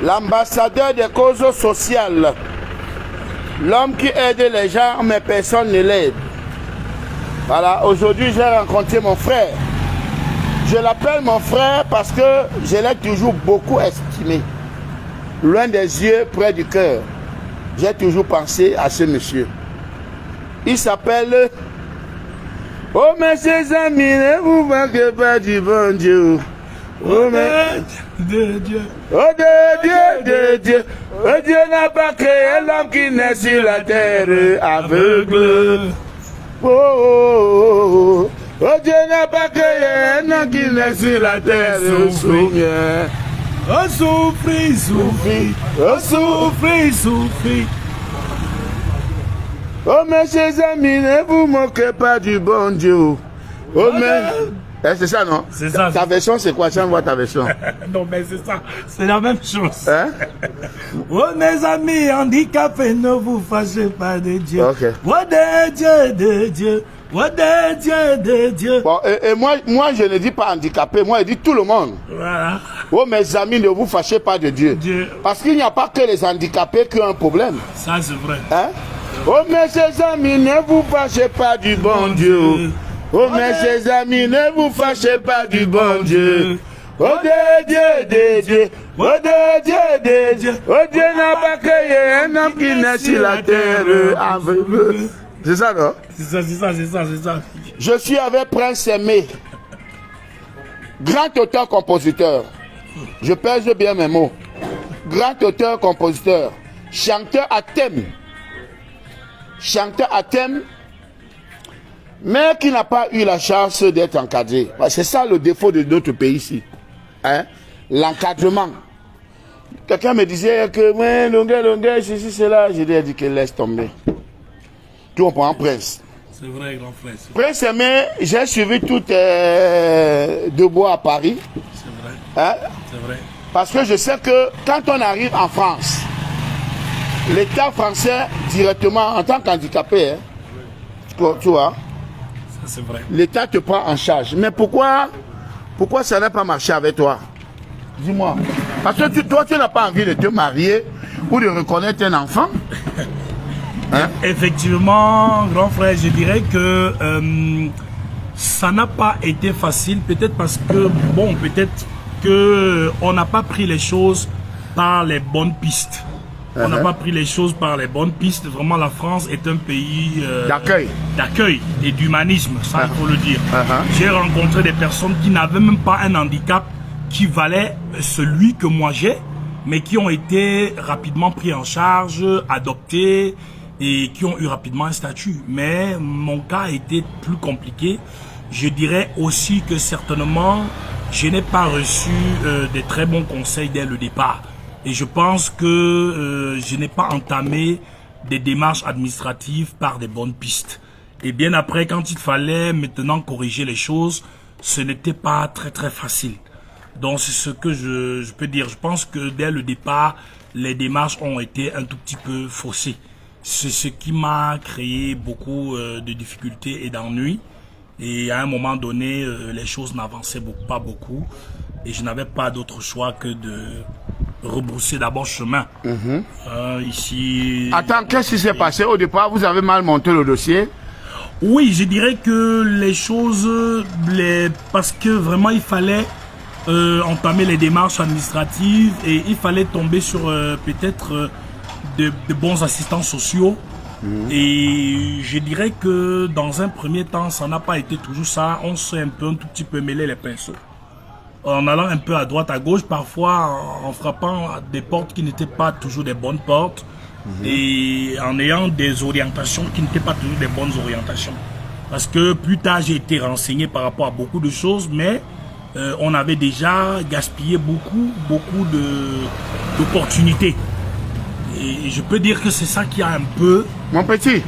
l'ambassadeur des causes sociales, l'homme qui aide les gens, mais personne ne l'aide. Voilà, aujourd'hui j'ai rencontré mon frère. Je l'appelle mon frère parce que je l'ai toujours beaucoup estimé. Loin des yeux, près du cœur. J'ai toujours pensé à ce monsieur. Il s'appelle... Oh mes chers amis, ne vous manquez pas du bon Dieu. Oh de Dieu. Oh de Dieu, de Dieu. Oh Dieu n'a pas créé l'homme qui naît sur la terre aveugle. Oh, oh, oh, oh Dieu n'a pas créé un homme qui naît sur la terre souffre. Oh souffrir, souffrir. Oh souffrir, souffrir. Oh mes chers amis, ne vous moquez pas du bon Dieu. Oh mais... c'est ça, non? C'est ça. Ta version, c'est quoi? Tiens, vois ta version. Non, mais c'est ça. C'est la même chose. Hein? Oh, mes amis handicapés, ne vous fâchez pas de Dieu. Ok. Oh, de Dieu, de Dieu. Oh, de Dieu, de Dieu. Bon, et moi, je ne dis pas handicapé, moi, je dis tout le monde. Voilà. Oh, mes amis, ne vous fâchez pas de Dieu. Dieu. Parce qu'il n'y a pas que les handicapés qui ont un problème. Ça, c'est vrai. Hein? Oh, mes chers amis, ne vous fâchez pas du bon Dieu. Oh, mes chers amis, ne vous fâchez pas du bon Dieu. Oh, de Dieu, de Dieu. Oh, de Dieu, de Dieu. Oh, Dieu n'a pas créé un homme qui naît sur la terre aveugle. C'est ça, non? C'est ça, c'est ça, c'est ça, c'est ça. Je suis avec Prince Aimé, grand auteur-compositeur. Je pèse bien mes mots. Grand auteur-compositeur, chanteur à thème. Chanteur à thème, mais qui n'a pas eu la chance d'être encadré. C'est ça le défaut de notre pays ici. Hein? L'encadrement. Quelqu'un me disait que, ouais, longueur, ceci, cela. J'ai dit que laisse tomber. Tu comprends, Prince? C'est vrai, grand frère. Prince Aimé, j'ai suivi tout Debois à Paris. C'est vrai. Hein? C'est vrai. Parce que je sais que quand on arrive en France, l'État français, directement, en tant qu'handicapé, hein, tu vois, c'est vrai. l'État te prend en charge. Mais pourquoi ça n'a pas marché avec toi? Dis-moi. Parce que toi, tu n'as pas envie de te marier ou de reconnaître un enfant. Hein? Effectivement, grand frère, je dirais que ça n'a pas été facile. Peut-être parce que, bon, peut-être qu'on n'a pas pris les choses par les bonnes pistes. On n'a pas pris les choses par les bonnes pistes. Vraiment, la France est un pays d'accueil et d'humanisme, ça il faut le dire. J'ai rencontré des personnes qui n'avaient même pas un handicap qui valait celui que moi j'ai, mais qui ont été rapidement pris en charge, adoptés et qui ont eu rapidement un statut. Mais mon cas a été plus compliqué. Je dirais aussi que certainement, je n'ai pas reçu des très bons conseils dès le départ. Et je pense que je n'ai pas entamé des démarches administratives par des bonnes pistes. Et bien après, quand il fallait maintenant corriger les choses, ce n'était pas très facile. Donc c'est ce que je peux dire. Je pense que dès le départ, les démarches ont été un tout petit peu faussées. C'est ce qui m'a créé beaucoup de difficultés et d'ennuis. Et à un moment donné, les choses n'avançaient pas beaucoup. Et je n'avais pas d'autre choix que de rebrousser d'abord chemin. Ici. Attends, qu'est-ce qui s'est passé au départ? Vous avez mal monté le dossier? Oui, je dirais que les choses, parce que vraiment il fallait entamer les démarches administratives et il fallait tomber sur peut-être de bons assistants sociaux. Et je dirais que dans un premier temps, ça n'a pas été toujours ça. On s'est un tout petit peu mêlé les pinceaux. En allant un peu à droite, à gauche, parfois en frappant à des portes qui n'étaient pas toujours des bonnes portes et en ayant des orientations qui n'étaient pas toujours des bonnes orientations. Parce que plus tard, j'ai été renseigné par rapport à beaucoup de choses, mais on avait déjà gaspillé beaucoup d'opportunités. Et je peux dire que c'est ça qui a un peu... Mon petit,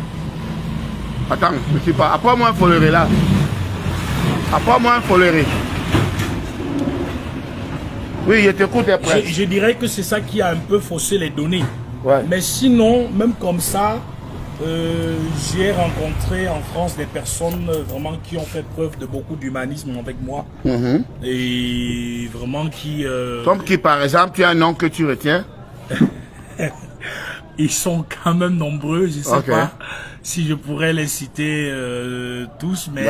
attends, petit pas. Apprends-moi un foléré là. Apprends-moi un foléré. Oui, je t'écoute après. Je dirais que c'est ça qui a un peu faussé les données. Ouais. Mais sinon, même comme ça, J'ai rencontré en France des personnes vraiment qui ont fait preuve de beaucoup d'humanisme avec moi. Et vraiment qui... Comme qui, par exemple, tu as un nom que tu retiens? Ils sont quand même nombreux, je ne sais pas si je pourrais les citer tous, mais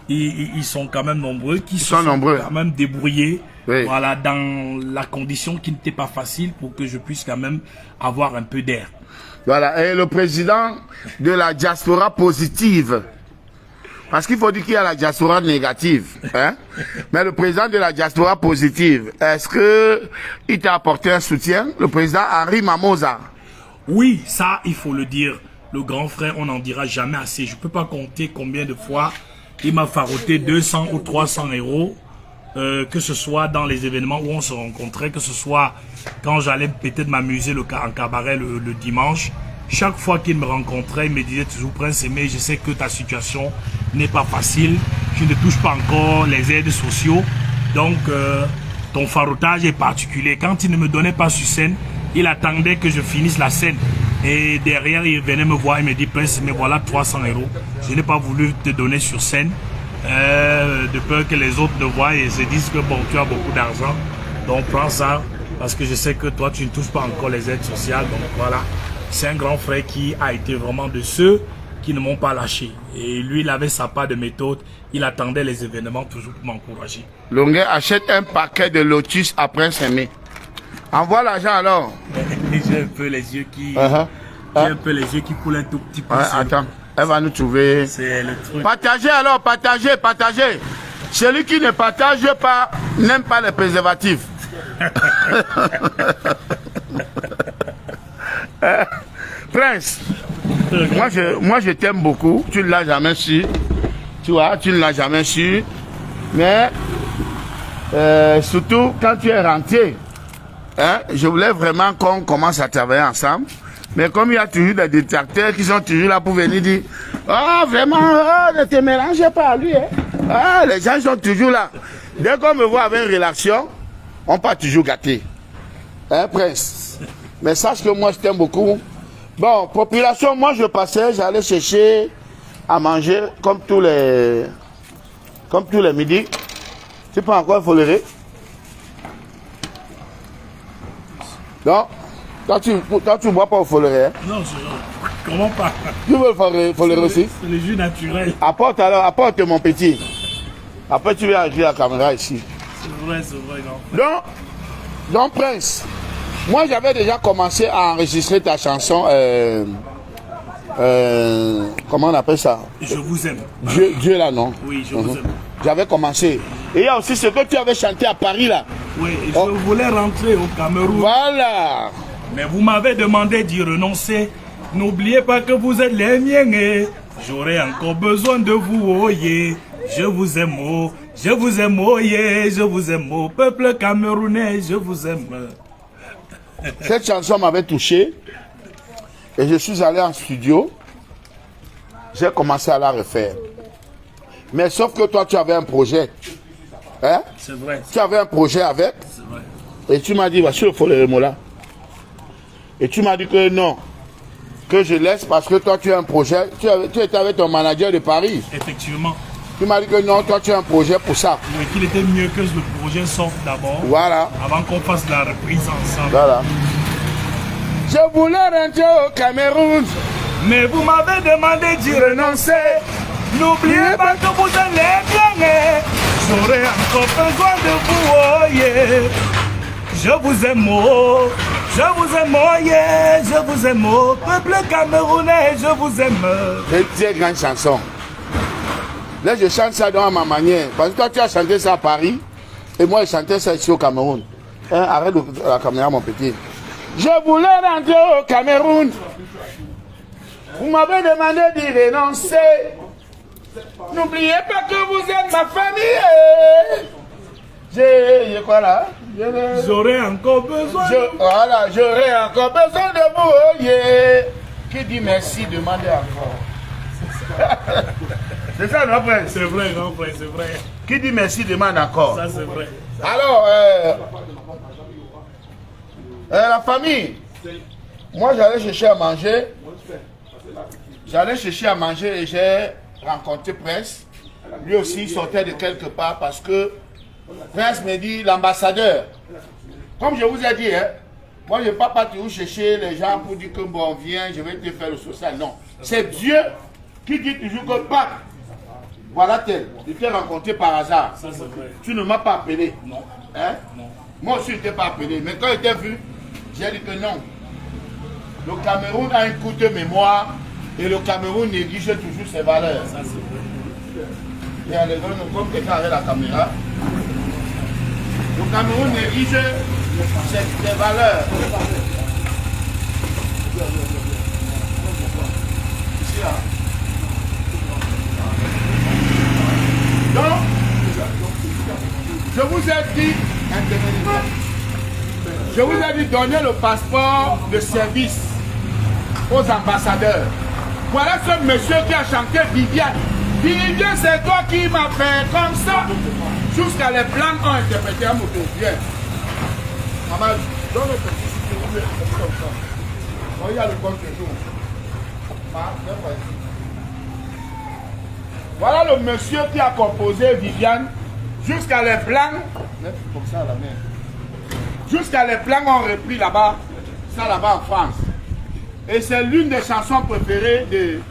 ils sont quand même nombreux, qui sont quand même débrouillés, voilà, dans la condition qui n'était pas facile pour que je puisse quand même avoir un peu d'air. Voilà, et le président de la diaspora positive, parce qu'il faut dire qu'il y a la diaspora négative, hein? Mais le président de la diaspora positive, est-ce que il t'a apporté un soutien, le président Henri Mamoza? Oui, ça, il faut le dire. Le grand frère, on n'en dira jamais assez. Je ne peux pas compter combien de fois il m'a faroté 200 ou 300 euros, que ce soit dans les événements où on se rencontrait, que ce soit quand j'allais peut-être m'amuser en cabaret le dimanche. Chaque fois qu'il me rencontrait, il me disait toujours: Prince Aimé, je sais que ta situation n'est pas facile. Tu ne touches pas encore les aides sociaux. Donc, ton farotage est particulier. Quand il ne me donnait pas sur scène, il attendait que je finisse la scène. Et derrière, il venait me voir et me dit: Prince, mais voilà 300 euros. Je n'ai pas voulu te donner sur scène, de peur que les autres le voient et se disent que bon, tu as beaucoup d'argent. Donc prends ça, parce que je sais que toi, tu ne touches pas encore les aides sociales. Donc voilà, c'est un grand frère qui a été vraiment de ceux qui ne m'ont pas lâché. Et lui, il avait sa part de méthode. Il attendait les événements toujours pour m'encourager. Longuet achète un paquet de lotus à Prince Aimé. Envoie l'argent alors. J'ai un peu les yeux qui... J'ai un peu les yeux qui coulent un tout petit peu. Attends, elle va nous trouver. C'est le truc. Partagez alors, partagez, partagez. Celui qui ne partage pas n'aime pas les préservatifs. Prince, moi je t'aime beaucoup. Tu ne l'as jamais su. Tu vois, tu ne l'as jamais su. Mais surtout quand tu es rentré, hein, je voulais vraiment qu'on commence à travailler ensemble. Mais comme il y a toujours des détracteurs qui sont toujours là pour venir dire: oh vraiment, oh, ne te mélangez pas à lui. Hein. Ah, les gens sont toujours là. Dès qu'on me voit avec une relation, on part toujours gâté. Hein, Prince? Mais sache que moi je t'aime beaucoup. Bon, population, moi je passais, j'allais chercher à manger comme tous les midis. Tu peux encore folérer? Non? Toi, tu ne bois pas au folérer? Hein? Non, comment pas? Tu veux le folérer aussi? C'est le jus naturel. Apporte alors, apporte mon petit. Après, tu viens avec la caméra ici. C'est vrai, non. Donc, Prince, moi j'avais déjà commencé à enregistrer ta chanson. Comment on appelle ça? Je vous aime. Dieu là, non? Oui, je vous aime. J'avais commencé. Et il y a aussi ce que tu avais chanté à Paris là. Oui, je voulais rentrer au Cameroun. Voilà. Mais vous m'avez demandé d'y renoncer. N'oubliez pas que vous êtes les miens et j'aurai encore besoin de vous, oh yeah. Je vous aime, oh. Je vous aime, oh yeah. Je vous aime, oh. Peuple camerounais, je vous aime. Cette chanson m'avait touché. Et je suis allé en studio. J'ai commencé à la refaire. Mais sauf que toi, tu avais un projet. Hein? C'est vrai. Tu avais un projet avec. C'est vrai. Et tu m'as dit, voici le faux le mot là. Et tu m'as dit que non. Que je laisse parce que toi, tu as un projet. Tu étais avec ton manager de Paris. Effectivement. Tu m'as dit que non, toi, tu as un projet pour ça. Oui, qu'il était mieux que le projet sorte d'abord. Voilà. Avant qu'on fasse la reprise ensemble. Voilà. Je voulais rentrer au Cameroun. Mais vous m'avez demandé d'y renoncer. N'oubliez pas que vous êtes les biens. J'aurai encore besoin de vous, oh yeah. Je vous aime, oh. Je vous aime, oh yeah. Je vous aime, oh. Peuple camerounais, je vous aime. C'est une très grande chanson. Là, je chante ça dans ma manière. Parce que toi, tu as chanté ça à Paris. Et moi, je chantais ça ici au Cameroun. Hein, arrête la caméra, mon petit. Je voulais rentrer au Cameroun. Vous m'avez demandé d'y renoncer. N'oubliez pas que vous êtes ma famille. J'ai quoi là? J'aurai encore besoin. Voilà, j'aurai encore besoin de vous. Oh yeah. Qui dit merci, demandez encore. C'est ça, non, frère? C'est vrai, non, frère, c'est vrai. Qui dit merci, demande encore. Ça, c'est vrai. Alors, la famille, moi j'allais chercher à manger. J'allais chercher à manger et j'ai rencontré Prince. Lui aussi, il sortait de quelque part parce que Prince me dit, l'ambassadeur, comme je vous ai dit, hein, moi je ne vais pas toujours chercher les gens pour dire que bon, viens, je vais te faire le social. Non, c'est Dieu qui dit toujours que Pâques, voilà tel, je t'ai rencontré par hasard. Ça, c'est vrai. Tu ne m'as pas appelé. Non. Hein? Non. Moi aussi, je ne t'ai pas appelé. Mais quand je t'ai vu, j'ai dit que non. Le Cameroun a une courte mémoire et le Cameroun néglige toujours ses valeurs. Ça, c'est vrai. Il y a les gens comme quelqu'un avec la caméra. Le Cameroun néglige ses valeurs. Ici, là. Donc, je vous ai dit, donner le passeport de service aux ambassadeurs. Voilà ce monsieur qui a chanté Viviane. Viviane, c'est toi qui m'as fait comme ça. Jusqu'à les blancs ont interprété un mot. Viens. Maman, donne le petit si tu veux, comme ça. Regarde le compte de jour. Voilà le monsieur qui a composé Viviane. Jusqu'à les blancs. Comme ça, la main. Jusqu'à les blancs ont repris là-bas. Ça là-bas en France. Et c'est l'une des chansons préférées de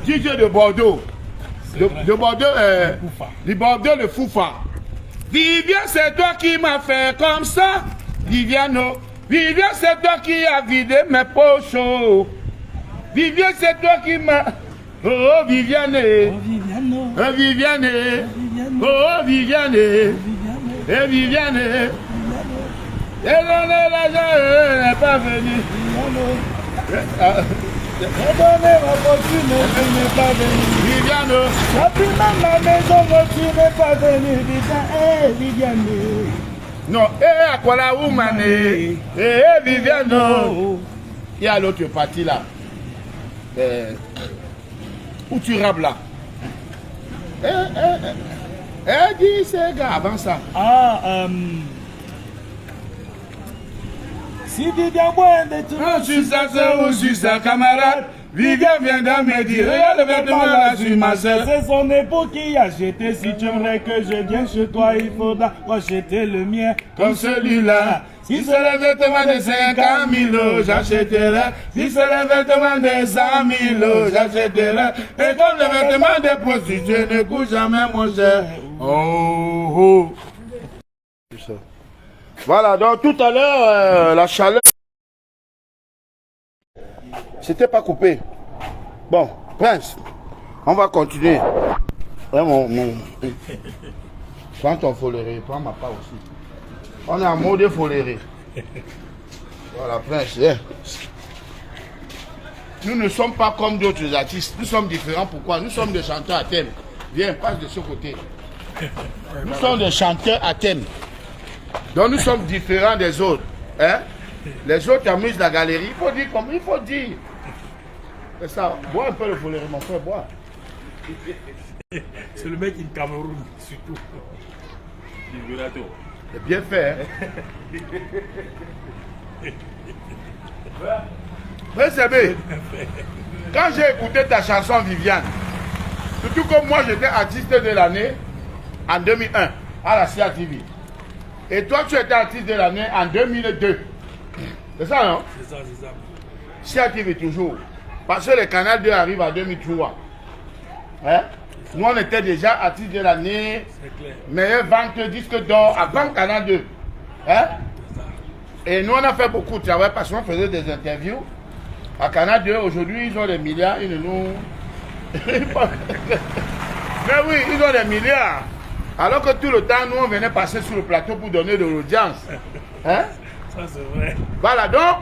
DJ de Bordeaux. De Bordeaux, du Bordeaux de Foufa. Viviane, c'est toi qui m'as fait comme ça. Viviane, Viviane, c'est toi qui as vidé mes poches. Viviane, c'est toi qui m'as... Oh Viviane, oh Viviane, oh Viviane, et Viviane, et l'argent n'est pas venu. J'ai donné ma fortune, tu n'es pas venu. Viviane, J'ai pris même ma maison, tu n'es pas venu. Viviane. non, à quoi la woman, Viviane. Il y a l'autre partie là. Où tu rabes là. Dis ces gars avant ça. Si Viviane boit de tout, Je suis sa soeur ou je suis sa camarade. Viviane vient de me dire, regarde le vêtement là sur ma soeur. c'est son époux qui a jeté. Si tu aimerais que je vienne chez toi, il faudra acheter le mien Comme celui-là. Si c'est le vêtement de 50 000, j'achèterai. Si c'est le vêtement de 100 000, j'achèterai. Et comme le vêtement de prostituées ne coûte jamais moins cher. Oh, oh. Voilà, donc tout à l'heure, la chaleur. C'était pas coupé. Bon, Prince, on va continuer. Ouais, prends ton foléré, prends ma part aussi. On est en mode foléré. Voilà, Prince. Yeah. Nous ne sommes pas comme d'autres artistes. Nous sommes différents. Pourquoi? Nous sommes des chanteurs à thème. Viens, passe de ce côté. Nous sommes des chanteurs à thème. Donc nous sommes différents des autres. Hein? Les autres amusent la galerie. Il faut dire comme il faut dire. C'est ça. Bois un peu le foléré, mon frère, bois. C'est le mec qui est Cameroun, surtout. C'est bien fait. Hein? Mais c'est bien. Quand j'ai écouté ta chanson Viviane, surtout que moi j'étais artiste de l'année en 2001 à la CATV. Et toi tu étais artiste de l'année en 2002. C'est ça, non? C'est ça, c'est ça. CATV toujours. Parce que le Canal 2 arrive en 2003. Hein? Nous on était déjà artistes de l'année, meilleure vente de disques d'or avant Canal 2. Hein? Et nous on a fait beaucoup de travail parce qu'on faisait des interviews. À Canal 2, aujourd'hui ils ont des milliards, ils ne nous... Mais oui, ils ont des milliards. Alors que tout le temps, nous on venait passer sur le plateau pour donner de l'audience. Hein? Ça c'est vrai. Voilà, donc,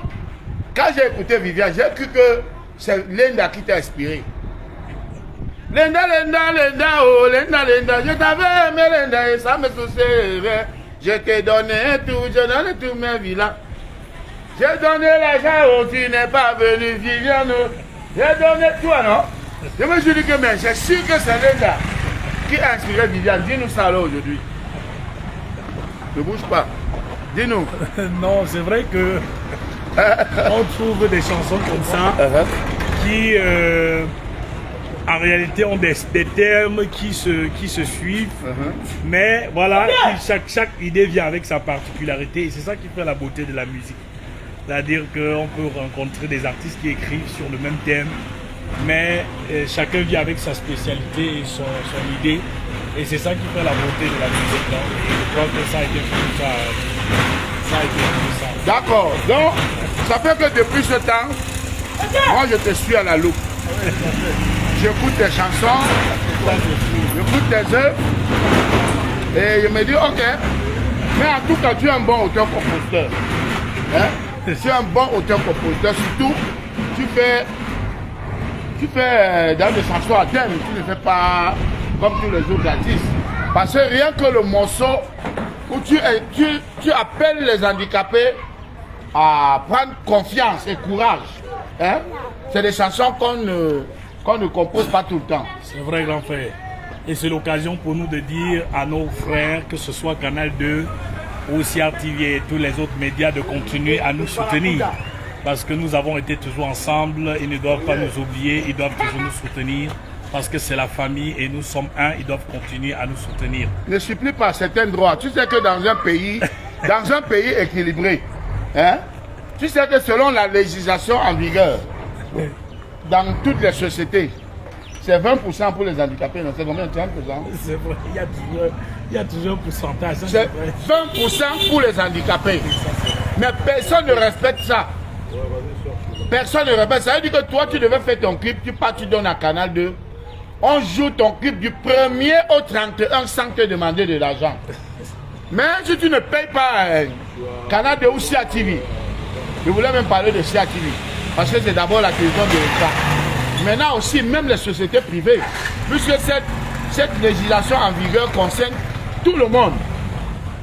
quand j'ai écouté Viviane, j'ai cru que c'est Linda qui t'a inspiré. Linda, Linda, Linda, oh, Linda, Linda, je t'avais aimé, Linda, et ça me souciait. Je t'ai donné tout, je donne tous mes villas. J'ai donné l'argent, oh, tu n'es pas venu, Viviane. J'ai donné toi, non? Je me suis dit que, mais j'ai su que c'est Linda qui a inspiré Viviane. Dis-nous ça là aujourd'hui. Ne bouge pas. Dis-nous. Non, c'est vrai que on trouve des chansons comme ça qui en réalité ont des termes qui se suivent, mais voilà, chaque idée vient avec sa particularité et c'est ça qui fait la beauté de la musique. C'est-à-dire qu'on peut rencontrer des artistes qui écrivent sur le même thème, mais chacun vient avec sa spécialité et son idée. Et c'est ça qui fait la beauté de la musique. Donc, et je crois que ça a été comme ça. Ça a été comme ça. D'accord. Donc, ça fait que depuis ce temps, moi je te suis à la loupe. J'écoute tes chansons, j'écoute tes œuvres, et je me dis, ok, mais en tout cas, tu es un bon auteur-compositeur. Hein? Tu es un bon auteur-compositeur, surtout, tu fais dans des chansons à thème, tu ne fais pas comme tous les autres artistes. Parce que rien que le morceau où tu appelles les handicapés à prendre confiance et courage, hein? C'est des chansons qu'on ne compose pas tout le temps. C'est vrai, grand frère. Et c'est l'occasion pour nous de dire à nos frères, que ce soit Canal 2, ou CRTV et tous les autres médias, de continuer à nous soutenir. Parce que nous avons été toujours ensemble, ils ne doivent pas nous oublier, ils doivent toujours nous soutenir. Parce que c'est la famille et nous sommes un, ils doivent continuer à nous soutenir. Ne supplie pas certains droits. Tu sais que dans un pays équilibré, hein, tu sais que selon la législation en vigueur, dans toutes les sociétés, c'est 20% pour les handicapés, non? C'est combien? 30%? C'est vrai, il y a toujours un pourcentage. C'est 20% pour les handicapés. Mais personne ne respecte ça. Personne ne respecte ça. Ça veut dire que toi, tu devais faire ton clip, tu donnes à Canal 2. On joue ton clip du 1er au 31 sans te demander de l'argent. Mais si tu ne payes pas Canal 2 ou CRTV, je voulais même parler de CRTV, parce que c'est d'abord la télévision de l'État. Maintenant aussi, même les sociétés privées, puisque cette législation en vigueur concerne tout le monde,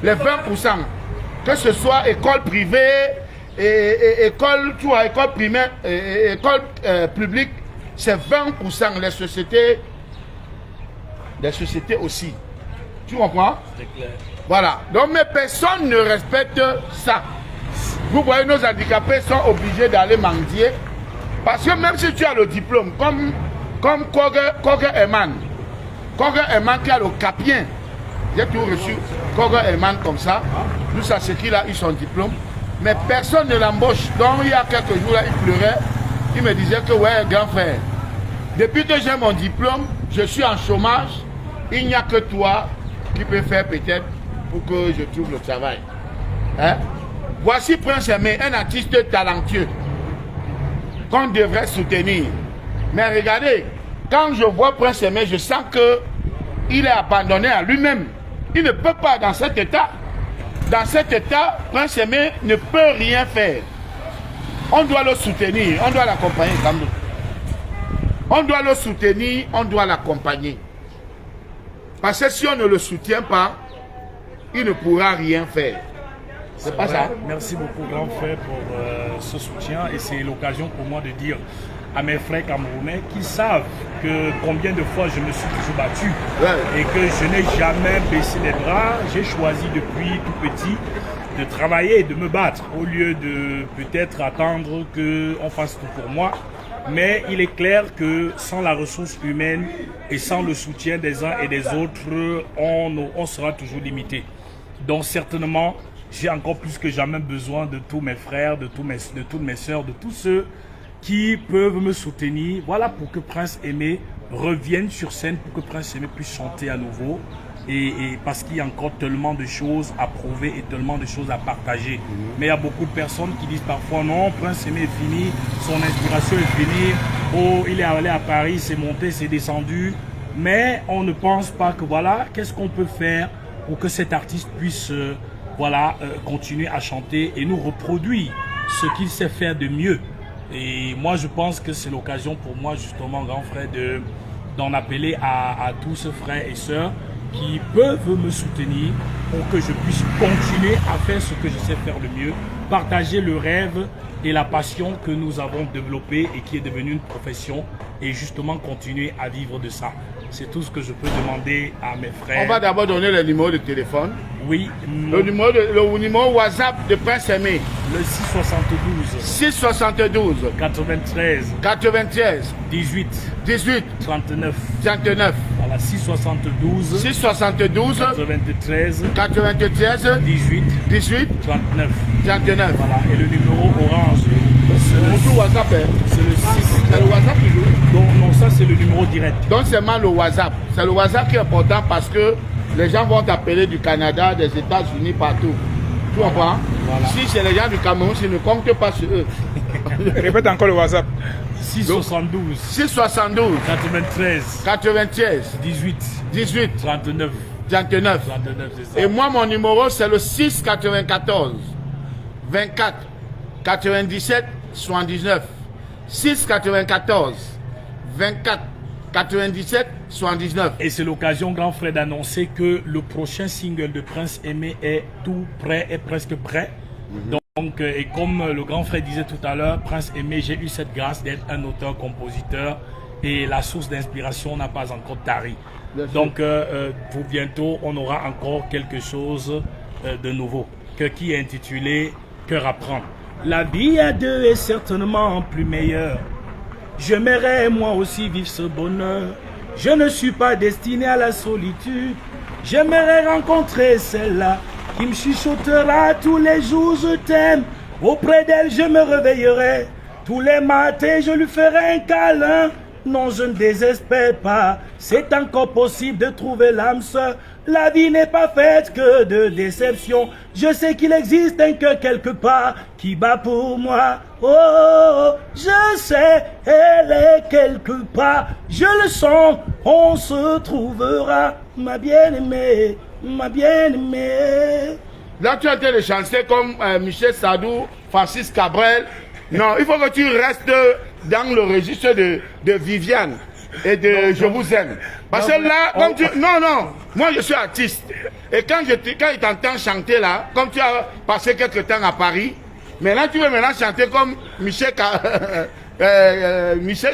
les 20%, que ce soit école privée, école primaire, école publique, c'est 20%. Les sociétés aussi. Tu comprends? C'est clair. Voilà. Donc, mais personne ne respecte ça. Vous voyez, nos handicapés sont obligés d'aller mendier. Parce que même si tu as le diplôme, comme Koger Eman qui a le capien, j'ai tout reçu, Koger Eman comme ça, nous ça c'est qu'il a eu son diplôme, mais personne ne l'embauche. Donc il y a quelques jours là, il pleurait, il me disait que ouais, grand frère, depuis que j'ai mon diplôme, je suis en chômage, il n'y a que toi qui peux faire peut-être pour que je trouve le travail. Hein? Voici Prince Aimé, un artiste talentueux qu'on devrait soutenir. Mais regardez, quand je vois Prince Aimé, je sens qu'il est abandonné à lui-même. Il ne peut pas dans cet état. Dans cet état, Prince Aimé ne peut rien faire. On doit le soutenir, on doit l'accompagner. On doit le soutenir, on doit l'accompagner. Parce que si on ne le soutient pas, il ne pourra rien faire. C'est pas ça. Merci beaucoup, grand frère, pour ce soutien. Et c'est l'occasion pour moi de dire à mes frères camerounais qui savent que combien de fois je me suis toujours battu et que je n'ai jamais baissé les bras. J'ai choisi depuis tout petit de travailler et de me battre au lieu de peut-être attendre qu'on fasse tout pour moi. Mais il est clair que sans la ressource humaine et sans le soutien des uns et des autres, on sera toujours limité. Donc certainement, j'ai encore plus que jamais besoin de tous mes frères, de toutes mes sœurs, de tous ceux qui peuvent me soutenir. Voilà, pour que Prince Aimé revienne sur scène, pour que Prince Aimé puisse chanter à nouveau. Et parce qu'il y a encore tellement de choses à prouver et tellement de choses à partager. Mais il y a beaucoup de personnes qui disent parfois non, Prince Aimé est fini, son inspiration est finie, oh, il est allé à Paris, c'est monté, c'est descendu. Mais on ne pense pas que voilà, qu'est-ce qu'on peut faire pour que cet artiste puisse continuer à chanter et nous reproduire ce qu'il sait faire de mieux. Et moi je pense que c'est l'occasion pour moi justement, grand frère, d'en appeler à tous frères et sœurs qui peuvent me soutenir pour que je puisse continuer à faire ce que je sais faire le mieux, partager le rêve et la passion que nous avons développé et qui est devenue une profession et justement continuer à vivre de ça. C'est tout ce que je peux demander à mes frères. On va d'abord donner le numéro de téléphone. Oui. Le numéro WhatsApp de Prince Aimé. Le 672. 672. 93. 93. 18. 18. 39. 39. Voilà, 672. 672. 93. 93. 18. 18. 39. 39. Voilà, et le numéro orange. Bonjour WhatsApp. C'est le 6. C'est le WhatsApp toujours. Non, ça c'est le numéro direct. Donc seulement le WhatsApp. C'est le WhatsApp qui est important parce que les gens vont t'appeler du Canada, des États-Unis, partout. Tu comprends? Voilà. Si c'est les gens du Cameroun, tu ne comptes pas sur eux. Répète encore le WhatsApp. 672. 672. 93. 93. 18. 18. 39. 39. 39, c'est ça. Et moi, mon numéro, c'est le 694 24 97 79. 694 24 97 79. Et c'est l'occasion, grand frère, d'annoncer que le prochain single de Prince Aimé est tout prêt, est presque prêt. Donc, et comme le grand frère disait tout à l'heure, Prince Aimé, j'ai eu cette grâce d'être un auteur-compositeur et la source d'inspiration n'a pas encore tari. Donc, pour bientôt, on aura encore quelque chose de nouveau qui est intitulé Cœur à prendre. La vie à deux est certainement plus meilleure. J'aimerais moi aussi vivre ce bonheur. Je ne suis pas destiné à la solitude. J'aimerais rencontrer celle-là qui me chuchotera tous les jours je t'aime. Auprès d'elle je me réveillerai. Tous les matins je lui ferai un câlin. Non, je ne désespère pas. C'est encore possible de trouver l'âme sœur. La vie n'est pas faite que de déception. Je sais qu'il existe un cœur quelque part qui bat pour moi. Oh, je sais, elle est quelque part. Je le sens, on se trouvera. Ma bien-aimée, ma bien-aimée. Là, tu es en train de chanter comme Michel Sardou, Francis Cabrel. Non, il faut que tu restes dans le registre de Viviane et de Je vous aime. Parce que là, comme tu... Non, moi je suis artiste. Et quand il t'entend chanter là, comme tu as passé quelques temps à Paris, maintenant tu veux chanter comme Michel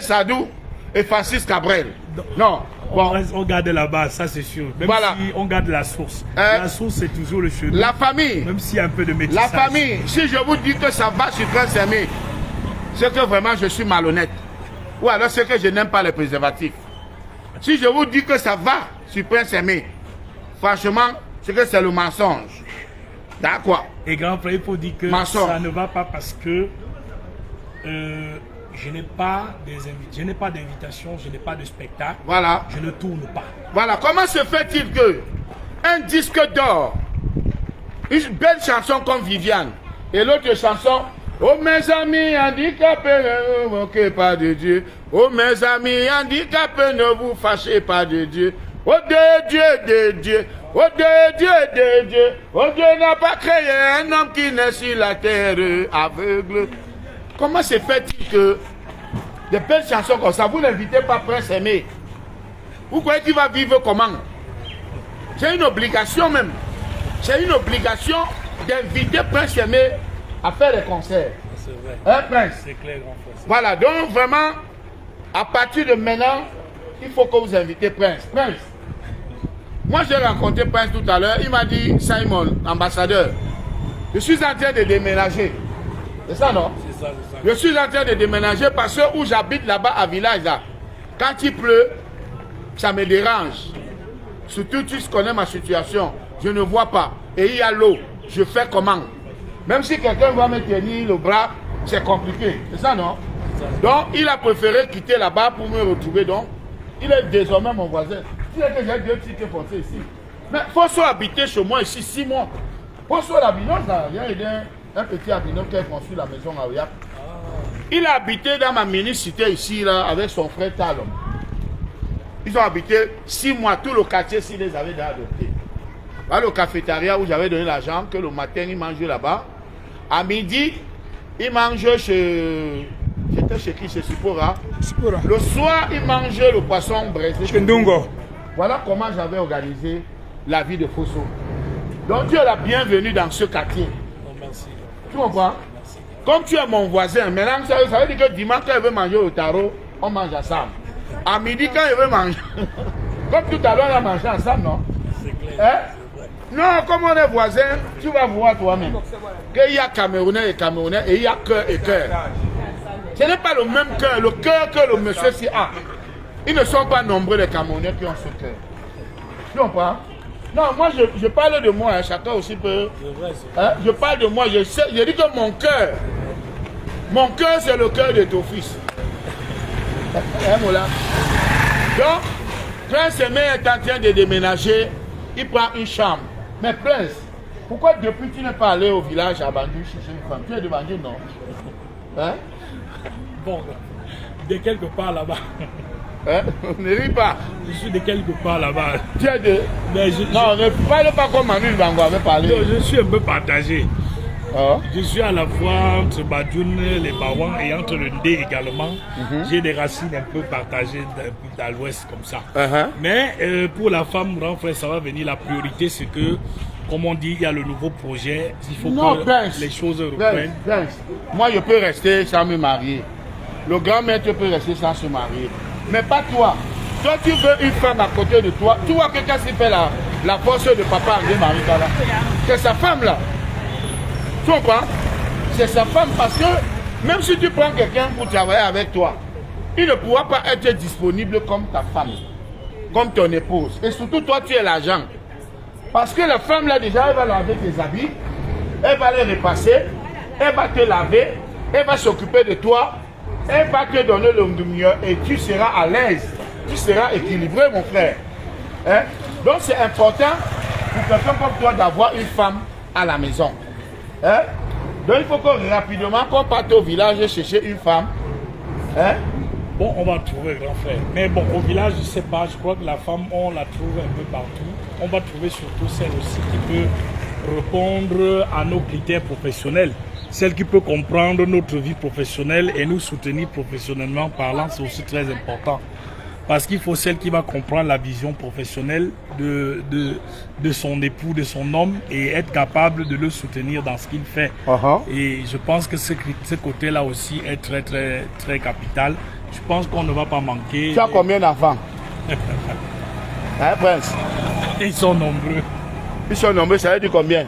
Sardou et Francis Cabrel. Non. Bon. On garde la base, ça c'est sûr. Même voilà. Si on garde la source. La source c'est toujours le chemin. La famille. Même s'il y a un peu de métissage. La famille. Si je vous dis que ça va sur Prince Aimé, c'est que vraiment je suis malhonnête. Ou alors c'est que je n'aime pas les préservatifs. Si je vous dis que ça va sur Prince Aimé, franchement, c'est que c'est le mensonge. D'accord. Et grand frère, il faut dire que mensonge. Ça ne va pas parce que je n'ai pas d'invitation, je n'ai pas de spectacle. Voilà. Je ne tourne pas. Voilà. Comment se fait-il que un disque d'or, une belle chanson comme Viviane, et l'autre chanson, oh mes amis handicapés, ne vous moquez pas de Dieu. Oh mes amis handicapés, ne vous fâchez pas de Dieu. Oh de Dieu, oh de Dieu, oh Dieu n'a pas créé un homme qui naît sur la terre aveugle. Comment se fait-il que des belles chansons comme ça, vous n'invitez pas Prince Aimé? Vous croyez qu'il va vivre comment? C'est une obligation même. C'est une obligation d'inviter Prince Aimé à faire des concerts. C'est vrai. Hein, Prince? C'est clair, grand frère. Voilà, donc vraiment, à partir de maintenant, il faut que vous invitez Prince. Prince, moi j'ai rencontré Prince tout à l'heure, il m'a dit, Simon, ambassadeur, je suis en train de déménager. C'est ça, non? C'est ça, c'est ça. Je suis en train de déménager parce que où j'habite là-bas à village, là, quand il pleut, ça me dérange. Surtout, tu connais ma situation. Je ne vois pas. Et il y a l'eau. Je fais comment? Même si quelqu'un va me tenir le bras, c'est compliqué. C'est ça, non? Donc, il a préféré quitter là-bas pour me retrouver. Donc, il est désormais mon voisin. Tu sais que j'ai deux tickets foncés ici. Mais il faut soit habiter chez moi ici 6 mois. Faut soit l'habiter, ça. Il y a un petit abinot qui a construit la maison à Oyak. Il a habité dans ma mini-cité ici, là, avec son frère Talon. Ils ont habité 6 mois, tout le quartier, s'ils les avaient déjà adoptés. Là, le cafétéria où j'avais donné l'argent, que le matin, ils mangeaient là-bas. À midi, ils mangeaient chez... J'étais chez qui? Chez Sipora. Le soir, ils mangeaient le poisson braisé. Chez Ndungo. Voilà comment j'avais organisé la vie de Fosso. Donc, tu es la bienvenue dans ce quartier. Oh, merci. Tu comprends? Merci. Comme tu es mon voisin, maintenant, ça veut dire que dimanche, quand il veut manger au tarot, on mange ensemble. À midi, quand il veut manger... Comme tout à l'heure, on a mangé ensemble, non? C'est clair. Hein? Non, comme on est voisins, tu vas voir toi-même qu'il y a Camerounais et Camerounais et il y a cœur et cœur. Ce n'est pas le même cœur, le cœur que le monsieur ci a. Ils ne sont pas nombreux les Camerounais qui ont ce cœur. Tu comprends? Non, moi je parle de moi, hein, chacun aussi peut. Hein, je parle de moi, je dis que mon cœur c'est le cœur de ton fils. Hein, Moula? Donc, Prince Aimé est en train de déménager, il prend une chambre. Mais Prince, pourquoi depuis tu n'es pas allé au village à Bandung chercher une femme? Tu es de Bandung, non? Hein? Bon, de quelque part là-bas. Hein? Ne ris pas. Je suis de quelque part là-bas. Tu es de... Non, ne parle pas comme Manu Bango avait parlé. Je suis un peu partagé. Oh. Je suis à la fois entre Badjoun, les Bawang et entre le Ndé également. J'ai des racines un peu partagées dans l'ouest comme ça. Mais pour la femme, grand frère, ça va venir. La priorité, c'est que, comme on dit, il y a le nouveau projet. Il faut que les choses reprennent. Moi, je peux rester sans me marier. Le grand maître peut rester sans se marier. Mais pas toi. Toi, tu veux une femme à côté de toi. Tu vois que quand il fait la force de papa André Marita là, c'est sa femme là. Tu comprends? C'est sa femme parce que même si tu prends quelqu'un pour travailler avec toi, il ne pourra pas être disponible comme ta femme, comme ton épouse. Et surtout toi, tu es l'agent. Parce que la femme là déjà, elle va laver tes habits, elle va les repasser, elle va te laver, elle va s'occuper de toi, elle va te donner le mieux et tu seras à l'aise, tu seras équilibré mon frère. Hein? Donc c'est important pour quelqu'un comme toi d'avoir une femme à la maison. Hein? Donc il faut que rapidement qu'on parte au village chercher une femme. Hein? Bon, on va trouver, grand frère. Mais bon, au village, je ne sais pas, je crois que la femme, on la trouve un peu partout. On va trouver surtout celle aussi qui peut répondre à nos critères professionnels. Celle qui peut comprendre notre vie professionnelle et nous soutenir professionnellement parlant, c'est aussi très important. Parce qu'il faut celle qui va comprendre la vision professionnelle de son époux, de son homme et être capable de le soutenir dans ce qu'il fait. Et je pense que ce côté-là aussi est très, très, très capital. Je pense qu'on ne va pas manquer. Tu as combien d'enfants? Hein, Prince? Ils sont nombreux. Ils sont nombreux, ça veut dire combien?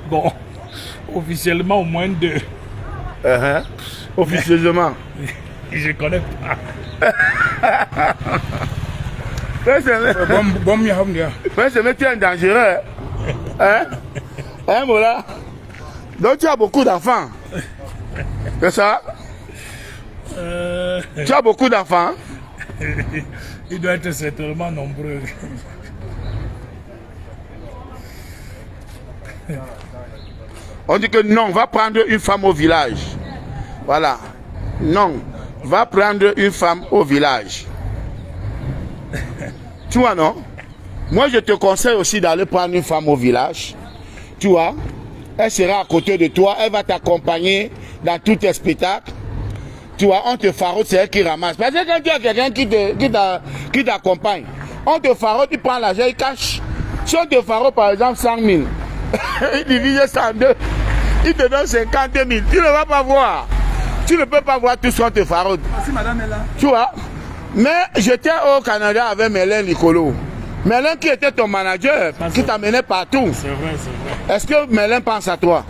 Bon, officiellement au moins 2. Officieusement? Je ne connais pas. Prince Aimé, tu es un dangereux. Hein? Hein, voilà. Donc tu as beaucoup d'enfants. C'est ça? Tu as beaucoup d'enfants? Il doit être certainement nombreux. On dit que non, va prendre une femme au village. Voilà. Non, va prendre une femme au village. Tu vois, non? Moi, je te conseille aussi d'aller prendre une femme au village. Tu vois? Elle sera à côté de toi, elle va t'accompagner dans tous tes spectacles. Tu vois, on te farote, c'est elle qui ramasse. Parce que quand tu as quelqu'un qui t'accompagne, on te farote, il prend l'argent, il cache. Si on te farote, par exemple, 100 000, il divise ça en deux, il te donne 50 000, tu ne vas pas voir. Tu ne peux pas voir tout ce qu'on te farote. Si madame est là. Tu vois? Mais j'étais au Canada avec Mélène Nicolo. Mélène qui était ton manager, qui t'amenait partout. C'est vrai, c'est vrai. Est-ce que Mélène pense à toi?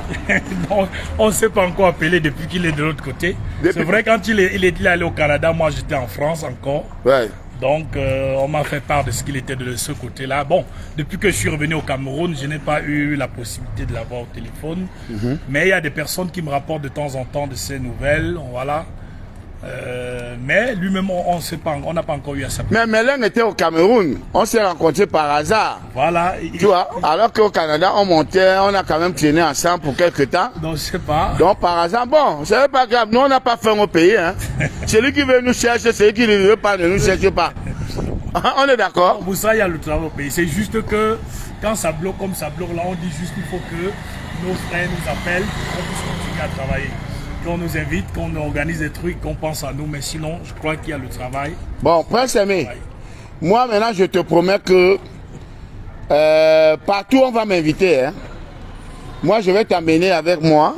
Non, on ne s'est pas encore appelé depuis qu'il est de l'autre côté. C'est vrai, quand il est allé au Canada, moi j'étais en France encore. Ouais. Donc on m'a fait part de ce qu'il était de ce côté-là. Bon, depuis que je suis revenu au Cameroun, je n'ai pas eu la possibilité de l'avoir au téléphone. Mais il y a des personnes qui me rapportent de temps en temps de ces nouvelles. Voilà. Mais lui-même, on n'a pas encore eu à s'appeler. Mais Mélène était au Cameroun. On s'est rencontrés par hasard. Voilà. Tu vois, alors qu'au Canada, on montait, on a quand même traîné ensemble pour quelques temps. Donc, je sais pas. Donc, par hasard, bon, c'est pas grave. Nous, on n'a pas faim au pays. Hein. Celui qui veut nous chercher, celui qui ne veut pas, ne nous cherche pas. On est d'accord? Pour ça, il y a le travail au pays. C'est juste que quand ça bloque comme ça bloque, là, on dit juste qu'il faut que nos frères nous appellent pour qu'on puisse continuer à travailler. Qu'on nous invite, qu'on organise des trucs, qu'on pense à nous, mais sinon, je crois qu'il y a le travail. Bon, Prince Aimé, moi maintenant, je te promets que partout on va m'inviter. Hein. Moi, je vais t'amener avec moi.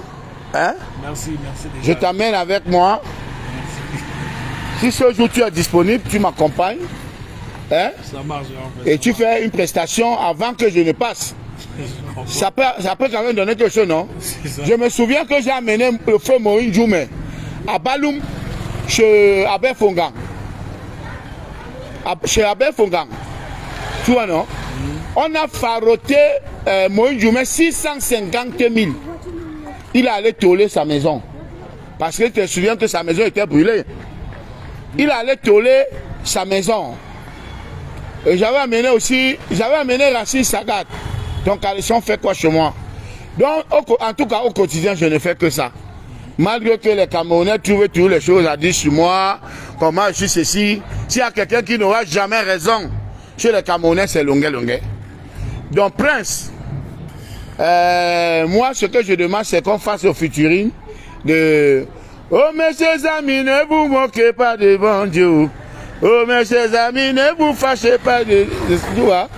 Hein. Merci déjà. Je t'amène avec moi. Merci. Si ce jour tu es disponible, tu m'accompagnes. Hein? Ça marche, en fait. Et tu fais une prestation avant que je ne passe. Ça peut quand même donner quelque chose, non? Je me souviens que j'ai amené le feu Moïse Djoumé à Baloum, chez Abel Fongang. Chez Abel Fongang. Tu vois, non? On a faroté Moïse Djoumé 650 000. Il allait toller sa maison. Parce que tu te souviens que sa maison était brûlée. Il allait toller sa maison. Et j'avais amené Racine Sagat. Donc, Alisson fait quoi chez moi? Donc, en tout cas, au quotidien, je ne fais que ça. Malgré que les Camerounais trouvent toutes les choses à dire sur moi, comment je suis ceci. S'il y a quelqu'un qui n'aura jamais raison, chez les Camerounais, c'est Longuet. Donc, Prince, moi, ce que je demande, c'est qu'on fasse au featuring de « Oh, mes chers amis, ne vous moquez pas devant Dieu. Oh, mes chers amis, ne vous fâchez pas de... » Tu vois?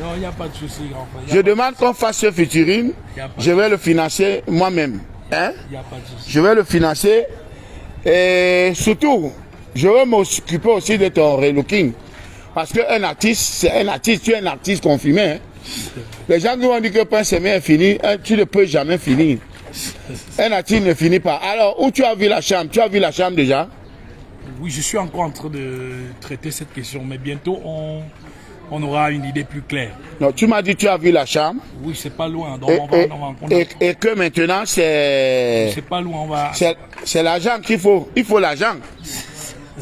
Non, il n'y a pas de souci, grand frère. Je demande qu'on fasse ce featuring. Je vais le financer moi-même. Hein? Il n'y a pas de souci. Je vais le financer. Et surtout, je vais m'occuper aussi de ton relooking. Parce qu'un artiste, c'est un artiste. Tu es un artiste confirmé. Hein? Les gens qui vont dire que Prince Aimé est fini, tu ne peux jamais finir. Un artiste ne finit pas. Alors, où tu as vu la chambre? Tu as vu la chambre déjà? Oui, je suis encore en train de traiter cette question. Mais bientôt, on aura une idée plus claire. Non, tu m'as dit que tu as vu la chambre. Oui, c'est pas loin. Donc Et que maintenant, c'est... C'est pas loin, on va... C'est l'argent qu'il faut. Il faut l'argent.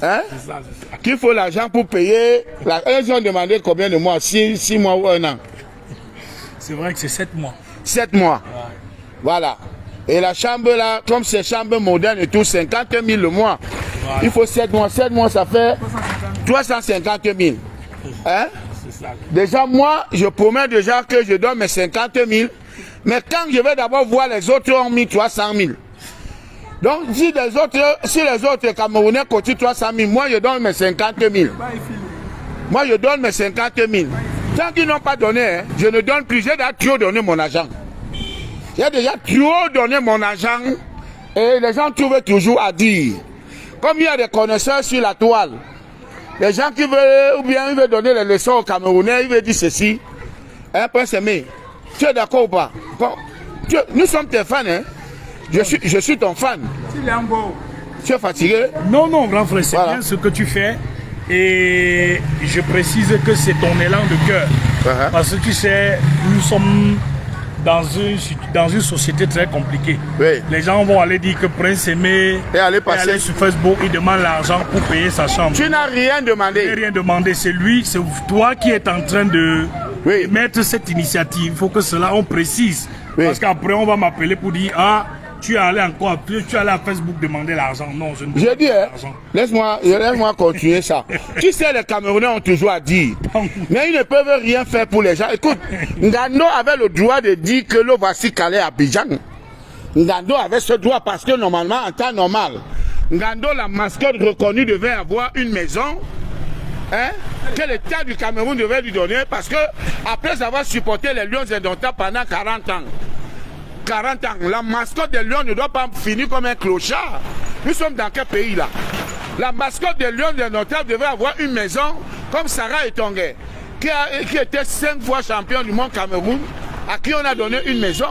Hein? C'est ça. Qu'il faut l'argent pour payer. Ils ont demandé combien de mois? 6 mois ou 1 an? C'est vrai que c'est 7 mois. 7 mois. Ouais. Voilà. Et la chambre là, comme c'est chambre moderne et tout, 50 000 le mois. Voilà. Il faut 7 mois. 7 mois, ça fait 350 000. Hein? Ça. Déjà, moi, je promets déjà que je donne mes 50 000. Mais quand je vais d'abord voir les autres ont mis 300 000. Donc, si les autres Camerounais cotisent 300 000, moi, je donne mes 50 000. Moi, je donne mes 50 000. Tant qu'ils n'ont pas donné, hein, je ne donne plus. J'ai déjà trop donné mon argent. J'ai déjà trop donné mon argent. Et les gens trouvent toujours à dire. Comme il y a des connaisseurs sur la toile, les gens qui veulent, ou bien ils veulent donner les leçons aux Camerounais, ils veulent dire ceci. Hein, Prince Aimé, tu es d'accord ou pas? Nous sommes tes fans, hein? Je suis ton fan. Tu es fatigué? Non, grand frère, c'est bien ce que tu fais. Et je précise que c'est ton élan de cœur. Parce que tu sais, nous sommes dans une société très compliquée. Oui. Les gens vont aller dire que Prince Aimé est allé sur Facebook, il demande l'argent pour payer sa chambre. Tu n'as rien demandé. Je n'ai rien demandé. C'est toi qui es en train de mettre cette initiative. Il faut que cela, on précise. Oui. Parce qu'après, on va m'appeler pour dire, ah, tu es allé à Facebook demander l'argent. Non, je ne veux pas l'argent. Laisse-moi continuer ça. Tu sais, les Camerounais ont toujours à dire. Mais ils ne peuvent rien faire pour les gens. Écoute, Ngando avait le droit de dire que le voici calé à Abidjan. Ngando avait ce droit parce que normalement, en temps normal, Ngando, la mascotte reconnue, devait avoir une maison. Hein, que l'État du Cameroun devait lui donner parce que après avoir supporté les Lions indomptables pendant 40 ans, la mascotte des Lions ne doit pas finir comme un clochard. Nous sommes dans quel pays là? La mascotte des Lions indomptables devait avoir une maison comme Sarah Etongué, qui était 5 fois champion du monde Cameroun, à qui on a donné une maison.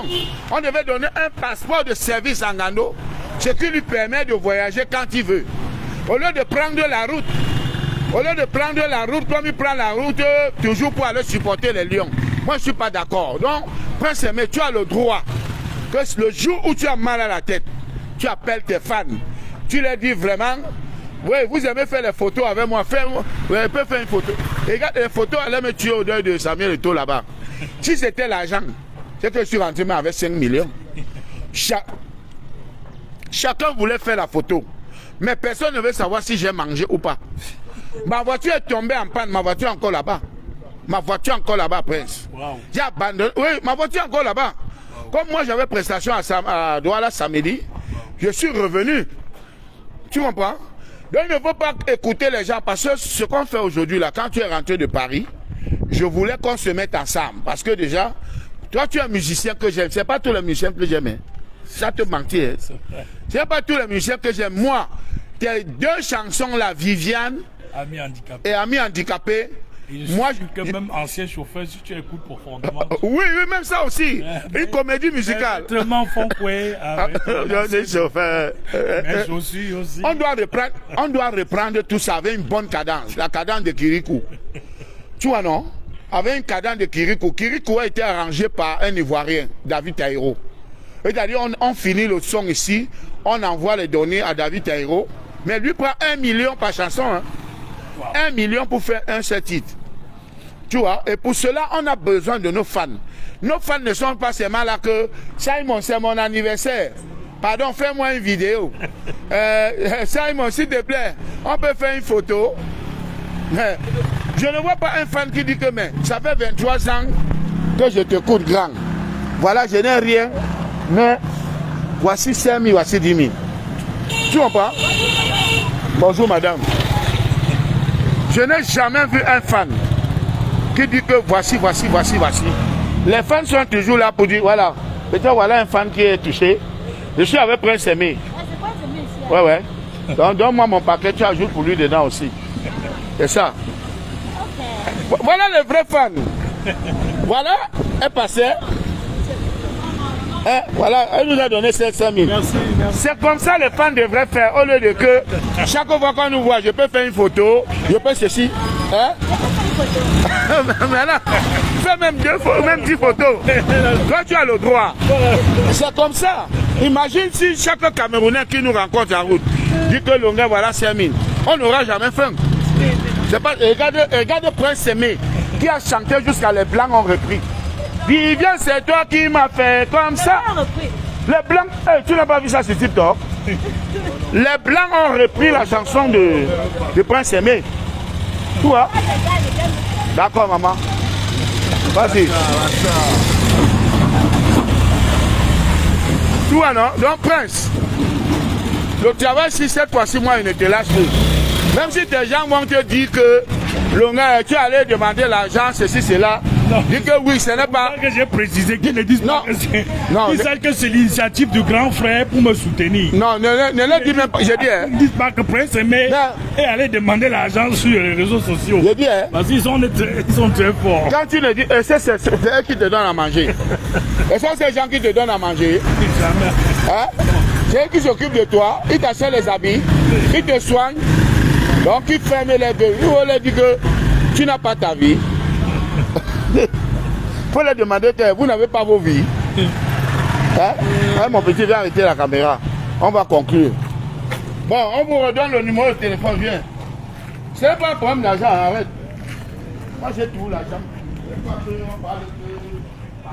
On devait donner un passeport de service à Ngando, ce qui lui permet de voyager quand il veut. Au lieu de prendre la route, comme il prend la route toujours pour aller supporter les Lions. Moi, je ne suis pas d'accord. Donc, Prince Aimé, tu as le droit que le jour où tu as mal à la tête, tu appelles tes fans. Tu leur dis vraiment, oui, vous aimez faire les photos avec moi, vous pouvez faire une photo. Et regarde, les photos allaient me tuer au deuil de Samuel Eto'o là-bas. Si c'était l'argent, c'est que je suis rentré avec 5 millions. Chacun voulait faire la photo. Mais personne ne veut savoir si j'ai mangé ou pas. Ma voiture est tombée en panne, ma voiture est encore là-bas. Ma voiture est encore là-bas, Prince. Wow. J'ai abandonné. Oui, ma voiture est encore là-bas. Wow. Comme moi j'avais prestation à Douala samedi, je suis revenu. Tu comprends? Donc il ne faut pas écouter les gens parce que ce qu'on fait aujourd'hui là, quand tu es rentré de Paris, je voulais qu'on se mette ensemble. Parce que déjà, toi tu es un musicien que j'aime. C'est pas tous les musiciens que j'aime. Hein. Ça te mentir. Hein. C'est pas tous les musiciens que j'aime. Moi, tes 2 chansons là, Viviane Ami handicapé. et Ami handicapé, Moi, je suis même ancien chauffeur, si tu écoutes profondément. Oui, même ça aussi. Une comédie musicale. Tellement fond, chauffeur. Mais aussi. On doit reprendre tout ça avec une bonne cadence. La cadence de Kirikou. Tu vois, non? Avec une cadence de Kirikou. Kirikou a été arrangé par un Ivoirien, David Taïro. C'est-à-dire, on finit le son ici, on envoie les données à David Taïro, mais lui prend 1 million par chanson. Hein. Wow. 1 million pour faire un seul titre. Tu vois, et pour cela, on a besoin de nos fans. Nos fans ne sont pas seulement là que Simon, c'est mon anniversaire. Pardon, fais-moi une vidéo. Simon, s'il te plaît, on peut faire une photo. Je ne vois pas un fan qui dit que mais ça fait 23 ans que je te coûte grand. Voilà, je n'ai rien. Mais voici 5 000, voici 10 000. Tu comprends? Bonjour madame. Je n'ai jamais vu un fan qui dit que voici. Les fans sont toujours là pour dire voilà, peut-être voilà un fan qui est touché. Je suis avec Prince Aimé. Ouais. Donc donne-moi mon paquet, tu ajoutes pour lui dedans aussi. C'est ça. Okay. Voilà les vrais fans. Voilà, elle passait. Voilà, elle nous a donné 700 000. Merci. C'est comme ça les fans devraient faire. Au lieu de que chaque fois qu'on nous voit, je peux faire une photo, je peux ceci. Mais là, fais même 10 photos. Toi, tu as le droit. C'est comme ça. Imagine si chaque Camerounais qui nous rencontre en route dit que Longuet, voilà 5 000. On n'aura jamais faim. C'est pas, regarde Prince Aimé qui a chanté jusqu'à les Blancs ont repris. Vivian, c'est toi qui m'as fait comme ça. Les Blancs, tu n'as pas vu ça sur TikTok? Les Blancs ont repris la chanson de Prince Aimé. Tu vois? D'accord, maman. Vas-y. Tu vois, non? Donc, Prince, le travail, si cette fois-ci, moi, il ne te lâche plus. Même si tes gens vont te dire que tu allais demander l'argent, ceci, cela. Dis que oui, ce n'est pas. Que j'ai précisé qu'ils ne disent pas que c'est. Non, ils savent que c'est l'initiative du grand frère pour me soutenir. Non, ne le dis même pas. Je dis. Ils ne disent pas que Prince Aimé est allé demander l'argent sur les réseaux sociaux. Je dis. Parce qu'ils sont très forts. Quand tu le dis, c'est eux qui te donnent à manger. Et ça, c'est les gens qui te donnent à manger. Jamais. Hein? C'est eux qui s'occupent de toi. Ils t'achètent les habits. Ils te soignent. Donc, ils ferment les deux. Ils vont leur dire que tu n'as pas ta vie. Il faut leur demander que vous n'avez pas vos vies. Hein? Mon petit, viens arrêter la caméra. On va conclure. Bon, on vous redonne le numéro de téléphone, viens. Ce n'est pas un problème d'argent, arrête. Moi j'ai tout l'argent. Parce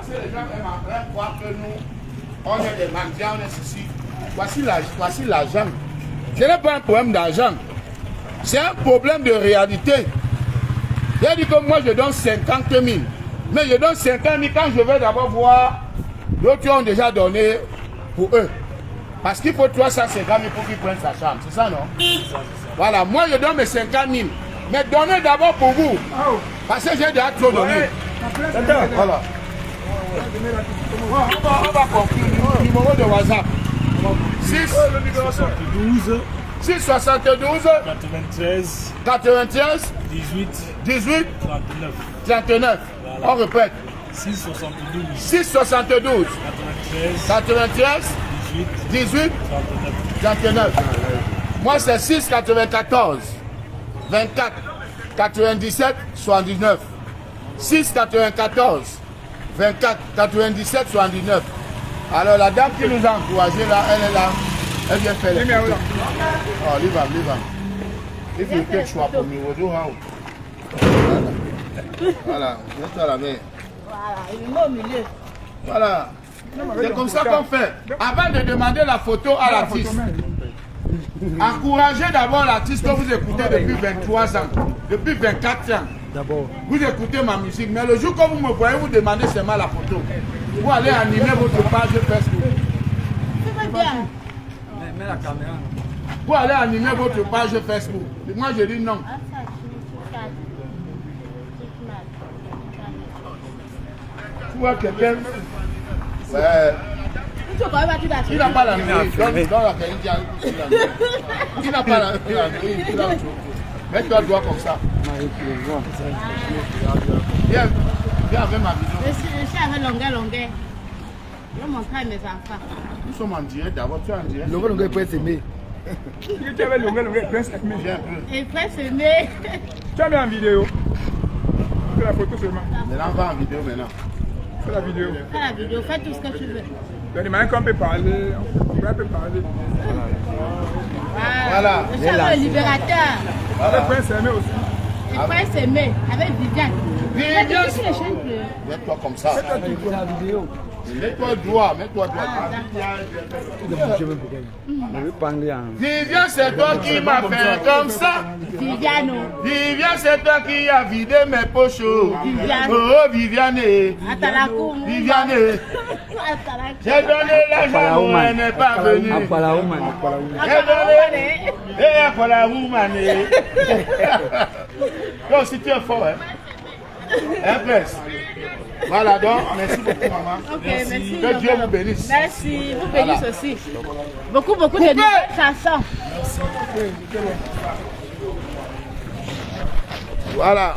que les gens aiment croire que nous, on est des mendiants, on est ceci. Voici l'argent. Ce n'est pas un problème d'argent. C'est un problème de réalité. J'ai dit que moi je donne 50 000. Mais je donne 50 000 quand je vais d'abord voir d'autres qui ont déjà donné pour eux. Parce qu'il faut 350 000 pour qu'ils prennent sa chambre. C'est ça, non? Voilà, moi je donne mes 50 000. Mais donnez d'abord pour vous. Parce que j'ai déjà trop donné. Voilà. On va conclure. Numéro de WhatsApp. 672 93 18 39. On répète. 672 93 18 39. Moi c'est 694 24 97 79. 694 24 97 79. Alors la dame qui nous a encouragé là, elle est là. Elle vient faire les photos. Oh, leave him. If you take choix pour me, we'll do how. Voilà, viens à la main. Voilà, il est au milieu. Voilà. C'est comme ça qu'on fait. Avant de demander la photo à l'artiste, encouragez d'abord l'artiste que vous écoutez depuis 23 ans, depuis 24 ans. D'abord. Vous écoutez ma musique, mais le jour que vous me voyez, vous demandez seulement la photo. Vous allez animer votre page Facebook. C'est bien. Mets la caméra. Vous allez animer votre page Facebook. Et moi je dis non. Tu vois quelqu'un. Ouais. Il n'a pas la nuit. Il n'a pas la nuit. Mets-toi le doigt comme ça. Viens, viens avec ma vidéo. Je suis avec longueur. Je vais montrer à mes enfants. Nous sommes en direct d'abord, tu es en direct. Longueur peut s'aimer. Tu avais longueur, prince aimé. Viens un peu. Et frère s'aimer. Tu as mis en vidéo. Fais la photo seulement. Maintenant, on va en vidéo maintenant. Fais la vidéo. Fais la vidéo, fais tout ce que tu veux. Donc, il qu'on peut parler. On peut parler. Voilà. Je suis avec le libérateur. Avec prince aimé aussi. Et frère s'aimer avec Viviane. Viviane. Viens, tu les chaînes bleues. Mets-toi comme ça. La vidéo. Mets-toi droit, mets-toi droit. Je vais parler en. Viviane, c'est toi qui m'as fait comme ça. Viviane. Viviane, c'est toi qui as vidé mes poches. Viviane. Oh, Viviane. Atalakou. Viviane. Atalakou. J'ai donné l'argent, mais elle n'est pas venue. J'ai donné. Et après la woman. Donc, si tu es fort, hein. Un presse. Voilà, donc, merci beaucoup, maman. Ok, merci. Que Dieu vous bénisse. Merci, vous bénisse aussi. Beaucoup de nouvelles chansons. Voilà.